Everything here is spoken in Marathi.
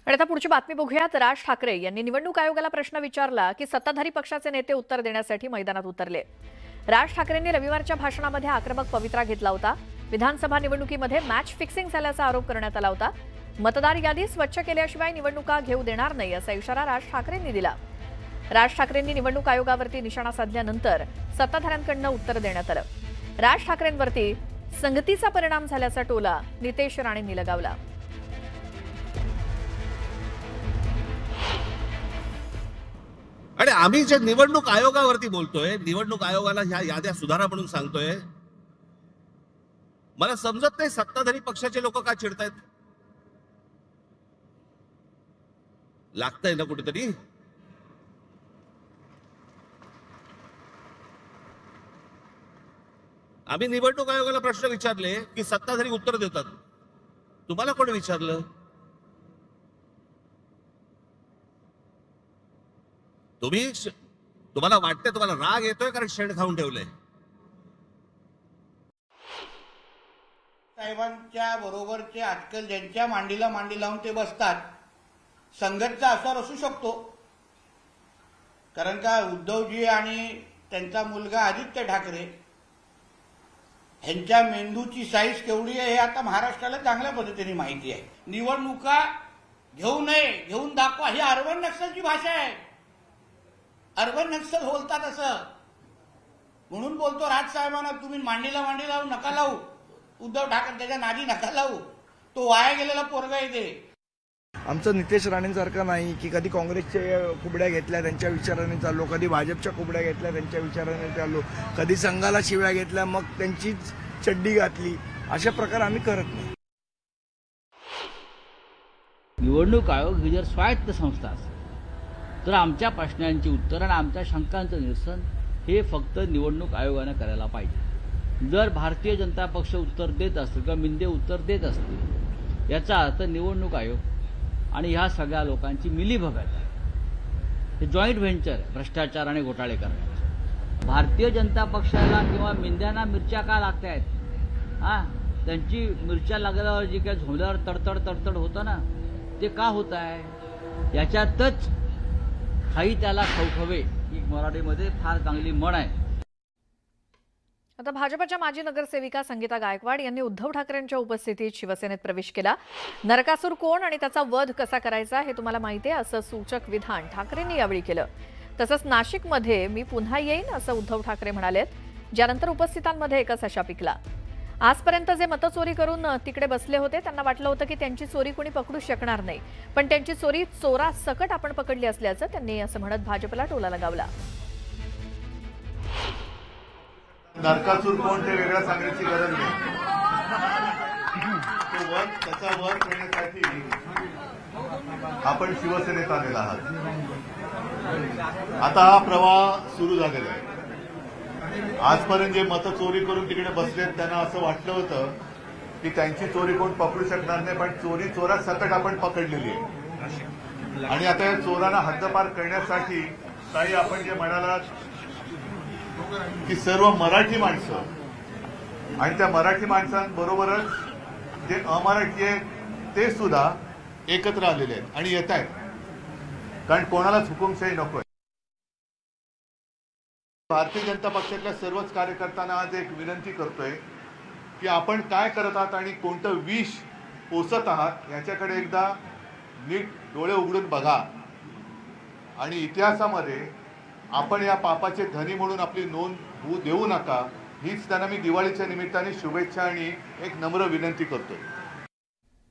आणि आता पुढची बातमी बघूयात। राज ठाकरे यांनी निवडणूक आयोगाला प्रश्न विचारला की सत्ताधारी पक्षाचे नेते उत्तर देण्यासाठी मैदानात उतरले। राज ठाकरेंनी रविवारच्या भाषणामध्ये आक्रमक पवित्रा घेतला होता। विधानसभा निवडणुकीमध्ये मॅच फिक्सिंग झाल्याचा आरोप करण्यात आला होता। मतदार यादी स्वच्छ केल्याशिवाय निवडणुका घेऊ देणार नाही असा इशारा राज ठाकरेंनी दिला। राज ठाकरेंनी निवडणूक आयोगावरती निशाणा साधल्यानंतर सत्ताधाऱ्यांकडून उत्तर देण्यात आलं। राज ठाकरेंवरती संगतीचा परिणाम झाल्याचा टोला नितेश राणेंनी लगावला। आणि आम्ही जे निवडणूक आयोगावरती बोलतोय, निवडणूक आयोगाला ह्या याद्या सुधारा म्हणून सांगतोय, मला समजत नाही सत्ताधारी पक्षाचे लोक का चिडतायत। लागतंय ना कुठेतरी। आम्ही निवडणूक आयोगाला प्रश्न विचारले की सत्ताधारी उत्तर देतात, तुम्हाला कोणी विचारलं? तुम्हाला वाटतंय, तुम्हाला राग येतोय कारण शेण खाऊन ठेवलंय। साहेबांच्या बरोबरचे आजकाल ज्यांच्या मांडीला मांडी लावून ते बसतात, संघटचा आसार असू शकतो। कारण का उद्धवजी आणि त्यांचा मुलगा आदित्य ठाकरे ह्यांच्या मेंदूची साईज केवढी आहे हे आता महाराष्ट्राला चांगल्या पद्धतीने माहिती आहे। निवडणुका घेऊ नये, घेऊन दाखवा, ही अर्बन नक्षलची भाषा आहे। अर्बन नक्षल बोलतात असं, म्हणून बोलतो राजसाहेबांना तुम्ही मांडीला मांडी लावू नका लावू, उद्धव ठाकरे त्याच्या नादी नका लावू, तो वाया गेलेला पोरगा येते। आमचं नितेश राणेंसारखा नाही की कधी काँग्रेसच्या कुबड्या घेतल्या त्यांच्या विचाराने चाललो, कधी भाजपच्या कुबड्या घेतल्या त्यांच्या विचाराने चाललो, कधी संघाला शिव्या घेतल्या मग त्यांचीच चड्डी घातली, अशा प्रकार आम्ही करत नाही। निवडणूक आयोग ही जर स्वायत्त संस्था असेल तर आमच्या प्रश्नांची उत्तर आणि आमच्या शंकांचं निरसन हे फक्त निवडणूक आयोगाने करायला पाहिजे। जर भारतीय जनता पक्ष उत्तर देत असतील किंवा मिंदे उत्तर देत असतील, याचा अर्थ निवडणूक आयोग आणि ह्या सगळ्या लोकांची मिलीभगत आहे, हे जॉईंट व्हेंचर आहे भ्रष्टाचार आणि घोटाळे करण्याचं। भारतीय जनता पक्षाला किंवा मिंद्यांना मिरच्या का लागत आहेत? त्यांची मिरच्या लागल्यावर जी काय झोंबल्यावर तडतड होतं ना, ते का होत आहे? याच्यातच खाई त्याला खवखवे ही मराठीमध्ये फार चांगली म्हण आहे। आता भाजपच्या माजी नगरसेविका संगीता गायकवाड यांनी उद्धव ठाकरेंच्या उपस्थितीत शिवसेनेत प्रवेश केला। नरकासूर कोण आणि त्याचा वध कसा करायचा हे तुम्हाला माहिती आहे असं सूचक विधान ठाकरेंनी यावेळी केलं। तसंच नाशिकमध्ये मी पुन्हा येईन असं उद्धव ठाकरे म्हणालेत, ज्यानंतर उपस्थितांमध्ये एकच आशा पिकला। आजपर्यंत जे मतचोरी करून तिकडे बसले होते त्यांना वाटलं होतं की त्यांची चोरी कोणी पकडू शकणार नाही, पण त्यांची चोरी चोरा सकट आपण पकडली असल्याचं त्यांनी असं म्हणत भाजपला टोला लगावला। नरकासूर कोण ते वेगळं सांगण्याची गरज नाही। तो वध, त्याचा वध करण्यासाठी आपण शिवसेनेत आलेला आहात। आता हा प्रवाह सुरू झालेला आहे। आजपर्यंत जे मतं चोरी करून तिकडे बसलेत त्यांना असं वाटलं होतं की त्यांची चोरी कोण पकडू शकणार नाही, पण चोरी चोरात सकट आपण पकडलेली आहे। आणि आता या चोरांना हद्दपार करण्यासाठी काही आपण जे म्हणालात की सर्व मराठी माणसं आणि त्या मराठी माणसांबरोबरच जे अमराठी आहेत ते सुद्धा एकत्र आलेले आहेत आणि येत आहेत, कारण कोणालाच हुकुमशाही नकोय। भारतीय जनता पक्षातल्या सर्वच कार्यकर्त्यांना आज एक विनंती करतोय की आपण काय करत आहात आणि कोणतं विष पोसत आहात याच्याकडे एकदा नीट डोळे उघडून बघा आणि इतिहासामध्ये आपण या पापाचे धनी म्हणून आपली नोंद होऊ देऊ नका, हीच त्यांना मी दिवाळीच्या निमित्ताने शुभेच्छा आणि एक नम्र विनंती करतोय।